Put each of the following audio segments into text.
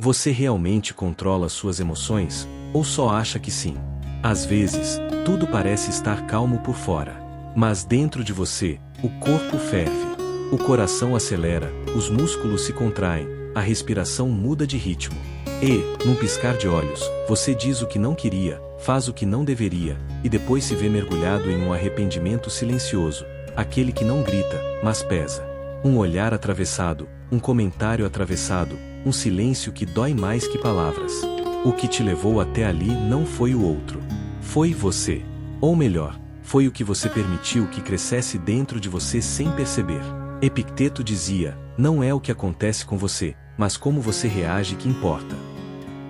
Você realmente controla suas emoções, ou só acha que sim? Às vezes, tudo parece estar calmo por fora. Mas dentro de você, o corpo ferve. O coração acelera, os músculos se contraem, a respiração muda de ritmo. E, num piscar de olhos, você diz o que não queria, faz o que não deveria, e depois se vê mergulhado em um arrependimento silencioso, aquele que não grita, mas pesa. Um olhar atravessado, um comentário atravessado, um silêncio que dói mais que palavras. O que te levou até ali não foi o outro. Foi você. Ou melhor, foi o que você permitiu que crescesse dentro de você sem perceber. Epicteto dizia, não é o que acontece com você, mas como você reage que importa.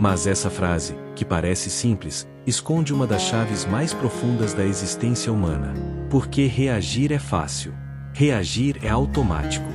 Mas essa frase, que parece simples, esconde uma das chaves mais profundas da existência humana. Porque reagir é fácil. Reagir é automático.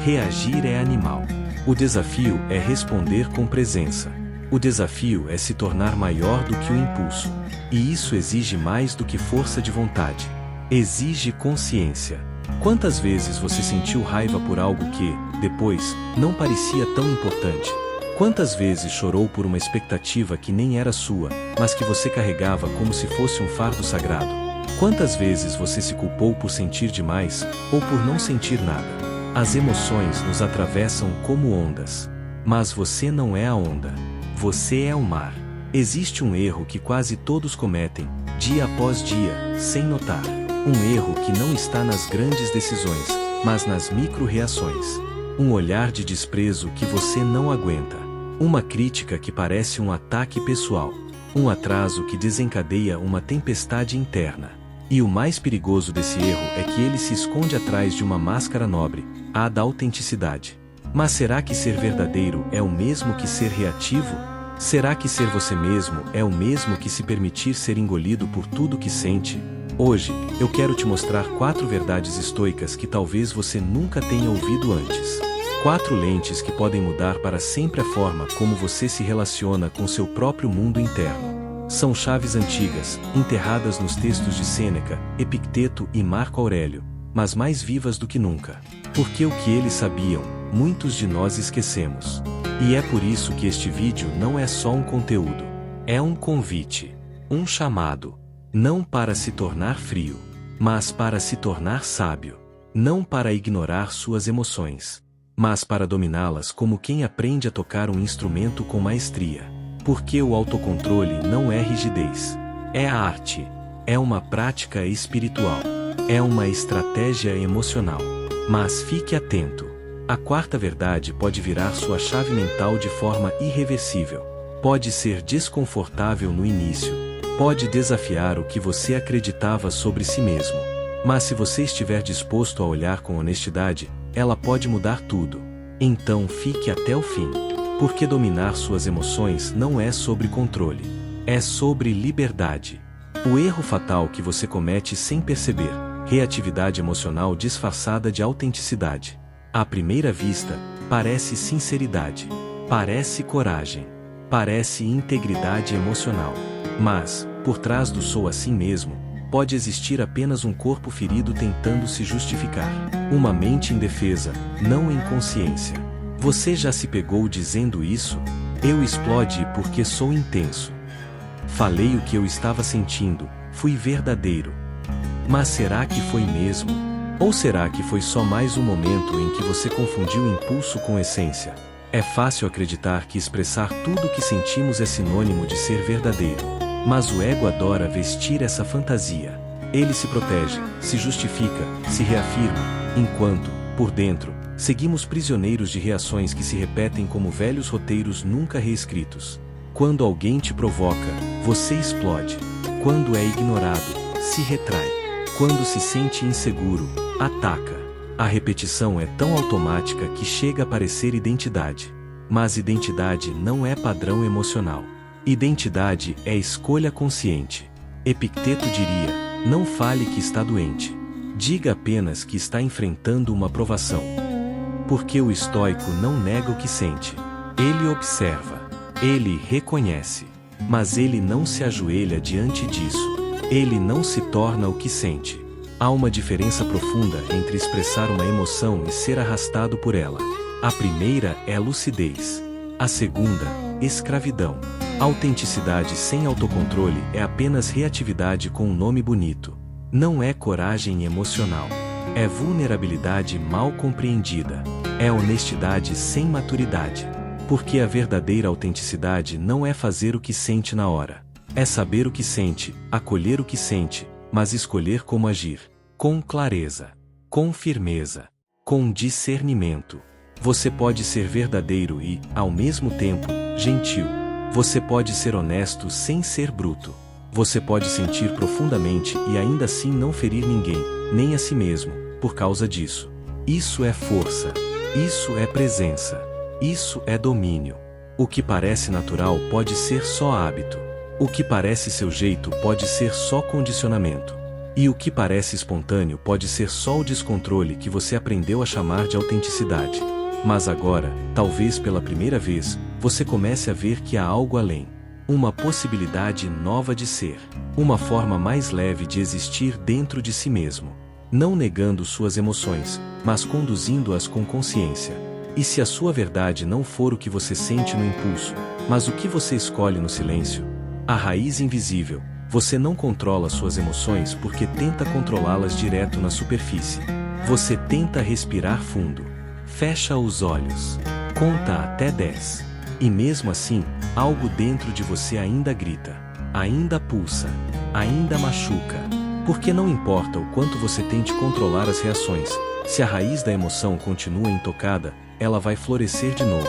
Reagir é animal. O desafio é responder com presença. O desafio é se tornar maior do que o impulso. E isso exige mais do que força de vontade. Exige consciência. Quantas vezes você sentiu raiva por algo que, depois, não parecia tão importante? Quantas vezes chorou por uma expectativa que nem era sua, mas que você carregava como se fosse um fardo sagrado? Quantas vezes você se culpou por sentir demais, ou por não sentir nada? As emoções nos atravessam como ondas. Mas você não é a onda. Você é o mar. Existe um erro que quase todos cometem, dia após dia, sem notar. Um erro que não está nas grandes decisões, mas nas micro-reações. Um olhar de desprezo que você não aguenta. Uma crítica que parece um ataque pessoal. Um atraso que desencadeia uma tempestade interna. E o mais perigoso desse erro é que ele se esconde atrás de uma máscara nobre, a da autenticidade. Mas será que ser verdadeiro é o mesmo que ser reativo? Será que ser você mesmo é o mesmo que se permitir ser engolido por tudo que sente? Hoje, eu quero te mostrar 4 verdades estoicas que talvez você nunca tenha ouvido antes. 4 lentes que podem mudar para sempre a forma como você se relaciona com seu próprio mundo interno. São chaves antigas, enterradas nos textos de Sêneca, Epicteto e Marco Aurélio, mas mais vivas do que nunca. Porque o que eles sabiam, muitos de nós esquecemos. E é por isso que este vídeo não é só um conteúdo. É um convite. Um chamado. Não para se tornar frio, mas para se tornar sábio. Não para ignorar suas emoções, mas para dominá-las como quem aprende a tocar um instrumento com maestria. Porque o autocontrole não é rigidez. É a arte. É uma prática espiritual. É uma estratégia emocional. Mas fique atento. A 4ª verdade pode virar sua chave mental de forma irreversível. Pode ser desconfortável no início. Pode desafiar o que você acreditava sobre si mesmo. Mas se você estiver disposto a olhar com honestidade, ela pode mudar tudo. Então fique até o fim. Porque dominar suas emoções não é sobre controle. É sobre liberdade. O erro fatal que você comete sem perceber. Reatividade emocional disfarçada de autenticidade. À primeira vista, parece sinceridade. Parece coragem. Parece integridade emocional. Mas, por trás do sou assim mesmo, pode existir apenas um corpo ferido tentando se justificar. Uma mente indefesa, não em consciência. Você já se pegou dizendo isso? Eu explode porque sou intenso. Falei o que eu estava sentindo, fui verdadeiro. Mas será que foi mesmo? Ou será que foi só mais um momento em que você confundiu impulso com essência? É fácil acreditar que expressar tudo o que sentimos é sinônimo de ser verdadeiro. Mas o ego adora vestir essa fantasia. Ele se protege, se justifica, se reafirma, enquanto, por dentro, seguimos prisioneiros de reações que se repetem como velhos roteiros nunca reescritos. Quando alguém te provoca, você explode. Quando é ignorado, se retrai. Quando se sente inseguro, ataca. A repetição é tão automática que chega a parecer identidade. Mas identidade não é padrão emocional. Identidade é escolha consciente. Epicteto diria, não fale que está doente. Diga apenas que está enfrentando uma provação. Porque o estoico não nega o que sente. Ele observa. Ele reconhece. Mas ele não se ajoelha diante disso. Ele não se torna o que sente. Há uma diferença profunda entre expressar uma emoção e ser arrastado por ela. A primeira é a lucidez. A segunda, escravidão. Autenticidade sem autocontrole é apenas reatividade com um nome bonito. Não é coragem emocional. É vulnerabilidade mal compreendida. É honestidade sem maturidade. Porque a verdadeira autenticidade não é fazer o que sente na hora. É saber o que sente, acolher o que sente, mas escolher como agir. Com clareza. Com firmeza. Com discernimento. Você pode ser verdadeiro e, ao mesmo tempo, gentil. Você pode ser honesto sem ser bruto. Você pode sentir profundamente e ainda assim não ferir ninguém, nem a si mesmo, por causa disso. Isso é força. Isso é presença. Isso é domínio. O que parece natural pode ser só hábito. O que parece seu jeito pode ser só condicionamento. E o que parece espontâneo pode ser só o descontrole que você aprendeu a chamar de autenticidade. Mas agora, talvez pela primeira vez, você comece a ver que há algo além. Uma possibilidade nova de ser. Uma forma mais leve de existir dentro de si mesmo. Não negando suas emoções, mas conduzindo-as com consciência. E se a sua verdade não for o que você sente no impulso, mas o que você escolhe no silêncio? A raiz invisível. Você não controla suas emoções porque tenta controlá-las direto na superfície. Você tenta respirar fundo. Fecha os olhos. Conta até 10. E mesmo assim, algo dentro de você ainda grita. Ainda pulsa. Ainda machuca. Porque não importa o quanto você tente controlar as reações, se a raiz da emoção continua intocada, ela vai florescer de novo.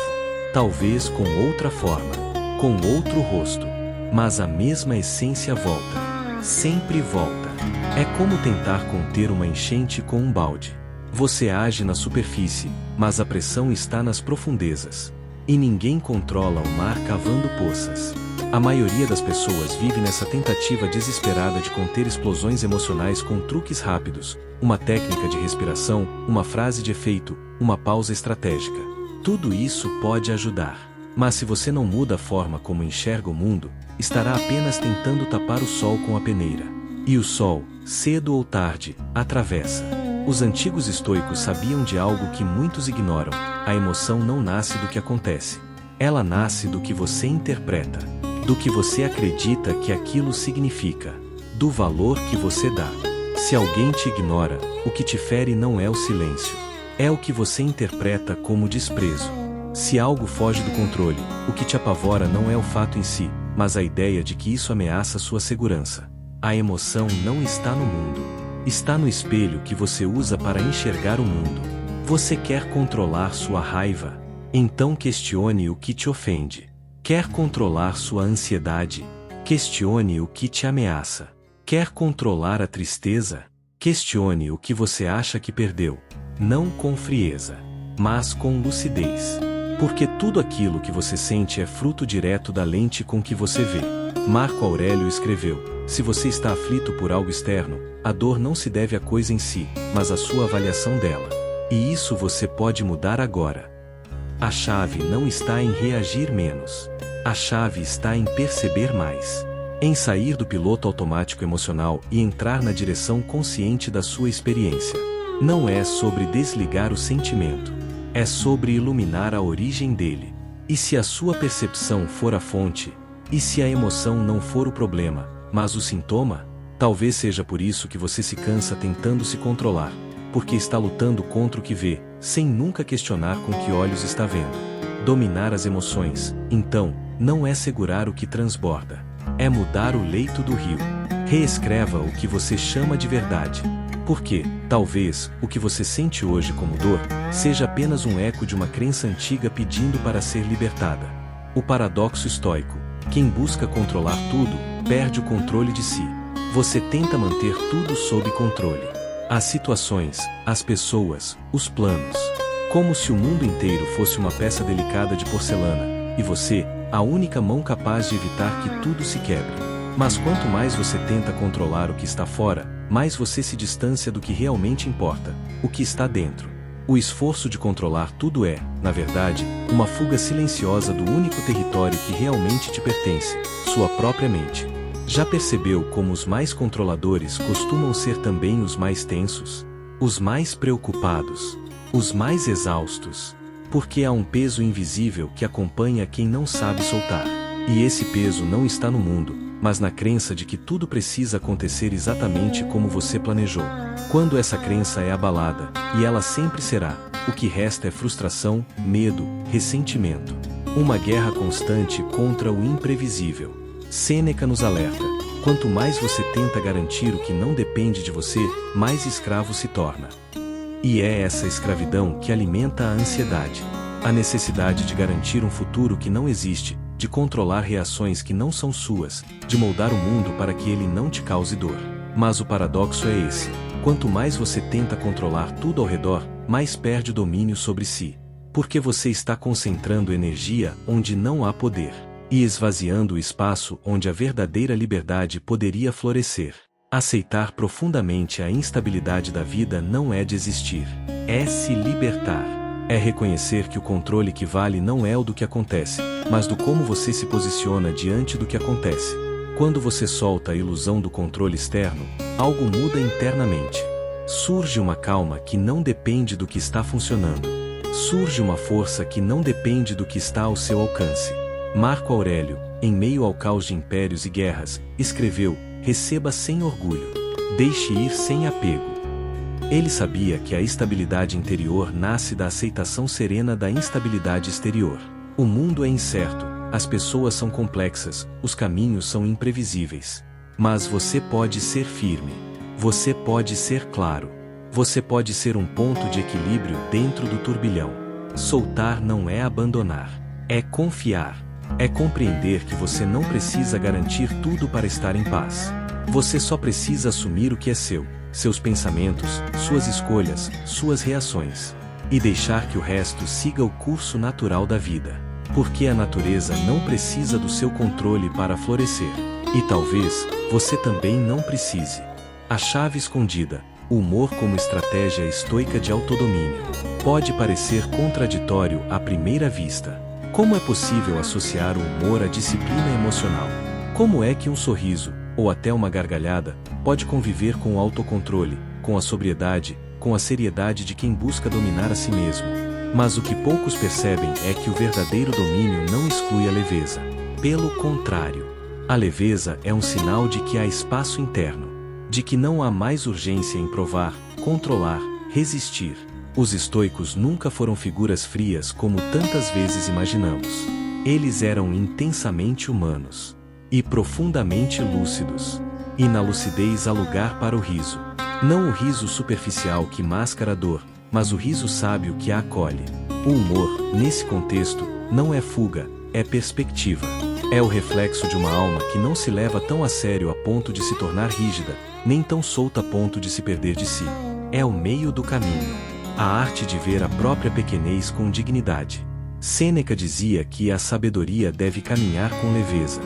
Talvez com outra forma. Com outro rosto. Mas a mesma essência volta. Sempre volta. É como tentar conter uma enchente com um balde. Você age na superfície, mas a pressão está nas profundezas. E ninguém controla o mar cavando poças. A maioria das pessoas vive nessa tentativa desesperada de conter explosões emocionais com truques rápidos, uma técnica de respiração, uma frase de efeito, uma pausa estratégica. Tudo isso pode ajudar. Mas se você não muda a forma como enxerga o mundo, estará apenas tentando tapar o sol com a peneira. E o sol, cedo ou tarde, atravessa. Os antigos estoicos sabiam de algo que muitos ignoram: a emoção não nasce do que acontece. Ela nasce do que você interpreta, do que você acredita que aquilo significa, do valor que você dá. Se alguém te ignora, o que te fere não é o silêncio, é o que você interpreta como desprezo. Se algo foge do controle, o que te apavora não é o fato em si, mas a ideia de que isso ameaça sua segurança. A emoção não está no mundo. Está no espelho que você usa para enxergar o mundo. Você quer controlar sua raiva? Então questione o que te ofende. Quer controlar sua ansiedade? Questione o que te ameaça. Quer controlar a tristeza? Questione o que você acha que perdeu. Não com frieza, mas com lucidez. Porque tudo aquilo que você sente é fruto direto da lente com que você vê. Marco Aurélio escreveu: se você está aflito por algo externo, a dor não se deve à coisa em si, mas à sua avaliação dela. E isso você pode mudar agora. A chave não está em reagir menos. A chave está em perceber mais. Em sair do piloto automático emocional e entrar na direção consciente da sua experiência. Não é sobre desligar o sentimento. É sobre iluminar a origem dele. E se a sua percepção for a fonte? E se a emoção não for o problema, mas o sintoma? Talvez seja por isso que você se cansa tentando se controlar, porque está lutando contra o que vê, sem nunca questionar com que olhos está vendo. Dominar as emoções, então, não é segurar o que transborda. É mudar o leito do rio. Reescreva o que você chama de verdade. Porque, talvez, o que você sente hoje como dor, seja apenas um eco de uma crença antiga pedindo para ser libertada. O paradoxo estoico: quem busca controlar tudo, perde o controle de si. Você tenta manter tudo sob controle. As situações, as pessoas, os planos. Como se o mundo inteiro fosse uma peça delicada de porcelana, e você, a única mão capaz de evitar que tudo se quebre. Mas quanto mais você tenta controlar o que está fora, mais você se distancia do que realmente importa, o que está dentro. O esforço de controlar tudo é, na verdade, uma fuga silenciosa do único território que realmente te pertence, sua própria mente. Já percebeu como os mais controladores costumam ser também os mais tensos? Os mais preocupados? Os mais exaustos? Porque há um peso invisível que acompanha quem não sabe soltar. E esse peso não está no mundo, mas na crença de que tudo precisa acontecer exatamente como você planejou. Quando essa crença é abalada, e ela sempre será, o que resta é frustração, medo, ressentimento. Uma guerra constante contra o imprevisível. Sêneca nos alerta: quanto mais você tenta garantir o que não depende de você, mais escravo se torna. E é essa escravidão que alimenta a ansiedade. A necessidade de garantir um futuro que não existe, de controlar reações que não são suas, de moldar o mundo para que ele não te cause dor. Mas o paradoxo é esse: quanto mais você tenta controlar tudo ao redor, mais perde o domínio sobre si. Porque você está concentrando energia onde não há poder, e esvaziando o espaço onde a verdadeira liberdade poderia florescer. Aceitar profundamente a instabilidade da vida não é desistir, é se libertar. É reconhecer que o controle que vale não é o do que acontece, mas do como você se posiciona diante do que acontece. Quando você solta a ilusão do controle externo, algo muda internamente. Surge uma calma que não depende do que está funcionando. Surge uma força que não depende do que está ao seu alcance. Marco Aurélio, em meio ao caos de impérios e guerras, escreveu: receba sem orgulho, deixe ir sem apego. Ele sabia que a estabilidade interior nasce da aceitação serena da instabilidade exterior. O mundo é incerto, as pessoas são complexas, os caminhos são imprevisíveis. Mas você pode ser firme. Você pode ser claro. Você pode ser um ponto de equilíbrio dentro do turbilhão. Soltar não é abandonar. É confiar. É compreender que você não precisa garantir tudo para estar em paz. Você só precisa assumir o que é seu, seus pensamentos, suas escolhas, suas reações. E deixar que o resto siga o curso natural da vida. Porque a natureza não precisa do seu controle para florescer. E talvez, você também não precise. A chave escondida, o humor como estratégia estoica de autodomínio. Pode parecer contraditório à primeira vista. Como é possível associar o humor à disciplina emocional? Como é que um sorriso, ou até uma gargalhada, pode conviver com o autocontrole, com a sobriedade, com a seriedade de quem busca dominar a si mesmo? Mas o que poucos percebem é que o verdadeiro domínio não exclui a leveza. Pelo contrário, a leveza é um sinal de que há espaço interno, de que não há mais urgência em provar, controlar, resistir. Os estoicos nunca foram figuras frias como tantas vezes imaginamos. Eles eram intensamente humanos e profundamente lúcidos. E na lucidez há lugar para o riso. Não o riso superficial que mascara a dor, mas o riso sábio que a acolhe. O humor, nesse contexto, não é fuga, é perspectiva. É o reflexo de uma alma que não se leva tão a sério a ponto de se tornar rígida, nem tão solta a ponto de se perder de si. É o meio do caminho. A arte de ver a própria pequenez com dignidade. Sêneca dizia que a sabedoria deve caminhar com leveza.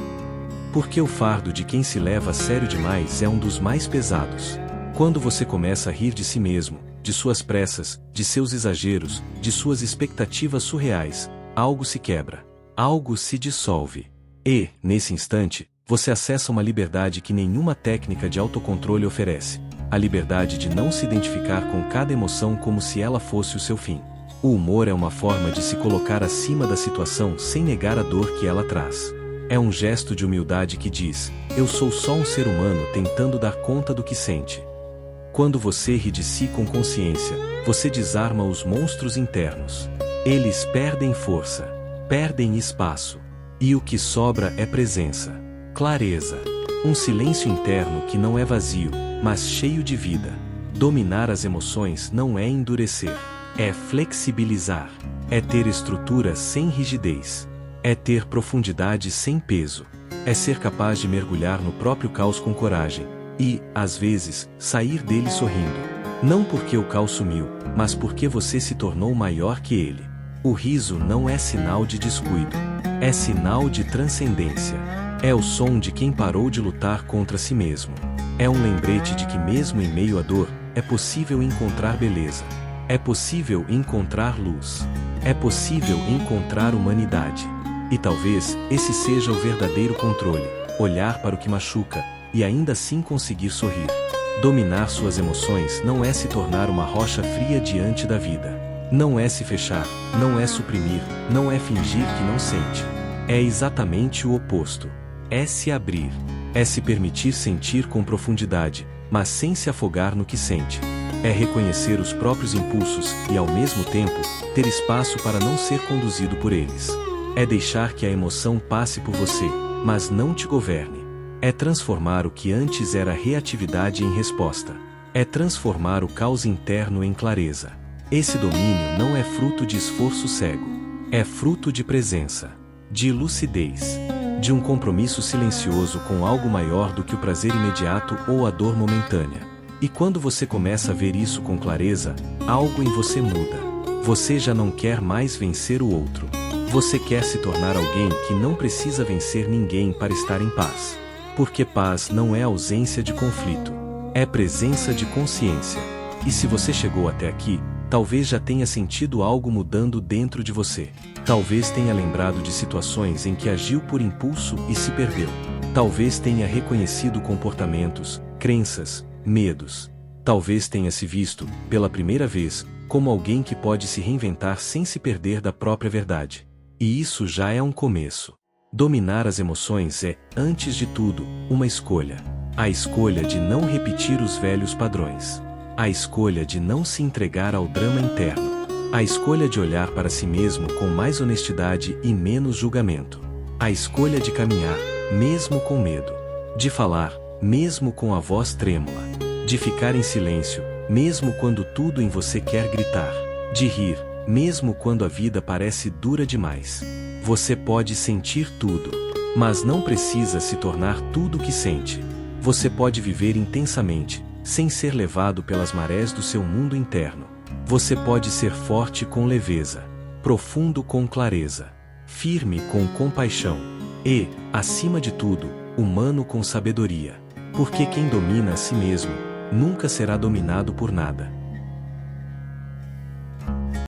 Porque o fardo de quem se leva a sério demais é um dos mais pesados. Quando você começa a rir de si mesmo, de suas pressas, de seus exageros, de suas expectativas surreais, algo se quebra, algo se dissolve. E, nesse instante, você acessa uma liberdade que nenhuma técnica de autocontrole oferece. A liberdade de não se identificar com cada emoção como se ela fosse o seu fim. O humor é uma forma de se colocar acima da situação sem negar a dor que ela traz. É um gesto de humildade que diz: eu sou só um ser humano tentando dar conta do que sente. Quando você ri de si com consciência, você desarma os monstros internos. Eles perdem força, perdem espaço. E o que sobra é presença, clareza. Um silêncio interno que não é vazio, mas cheio de vida. Dominar as emoções não é endurecer, é flexibilizar. É ter estrutura sem rigidez. É ter profundidade sem peso. É ser capaz de mergulhar no próprio caos com coragem. E, às vezes, sair dele sorrindo. Não porque o caos sumiu, mas porque você se tornou maior que ele. O riso não é sinal de descuido. É sinal de transcendência. É o som de quem parou de lutar contra si mesmo. É um lembrete de que mesmo em meio à dor, é possível encontrar beleza. É possível encontrar luz. É possível encontrar humanidade. E talvez, esse seja o verdadeiro controle. Olhar para o que machuca, e ainda assim conseguir sorrir. Dominar suas emoções não é se tornar uma rocha fria diante da vida. Não é se fechar, não é suprimir, não é fingir que não sente. É exatamente o oposto. É se abrir. É se permitir sentir com profundidade, mas sem se afogar no que sente. É reconhecer os próprios impulsos e, ao mesmo tempo, ter espaço para não ser conduzido por eles. É deixar que a emoção passe por você, mas não te governe. É transformar o que antes era reatividade em resposta. É transformar o caos interno em clareza. Esse domínio não é fruto de esforço cego. É fruto de presença, de lucidez, de um compromisso silencioso com algo maior do que o prazer imediato ou a dor momentânea. E quando você começa a ver isso com clareza, algo em você muda. Você já não quer mais vencer o outro. Você quer se tornar alguém que não precisa vencer ninguém para estar em paz. Porque paz não é ausência de conflito. É presença de consciência. E se você chegou até aqui, talvez já tenha sentido algo mudando dentro de você. Talvez tenha lembrado de situações em que agiu por impulso e se perdeu. Talvez tenha reconhecido comportamentos, crenças, medos. Talvez tenha se visto, pela primeira vez, como alguém que pode se reinventar sem se perder da própria verdade. E isso já é um começo. Dominar as emoções é, antes de tudo, uma escolha. A escolha de não repetir os velhos padrões. A escolha de não se entregar ao drama interno. A escolha de olhar para si mesmo com mais honestidade e menos julgamento. A escolha de caminhar, mesmo com medo. De falar, mesmo com a voz trêmula. De ficar em silêncio, mesmo quando tudo em você quer gritar. De rir, mesmo quando a vida parece dura demais. Você pode sentir tudo, mas não precisa se tornar tudo o que sente. Você pode viver intensamente, sem ser levado pelas marés do seu mundo interno. Você pode ser forte com leveza, profundo com clareza, firme com compaixão e, acima de tudo, humano com sabedoria. Porque quem domina a si mesmo, nunca será dominado por nada.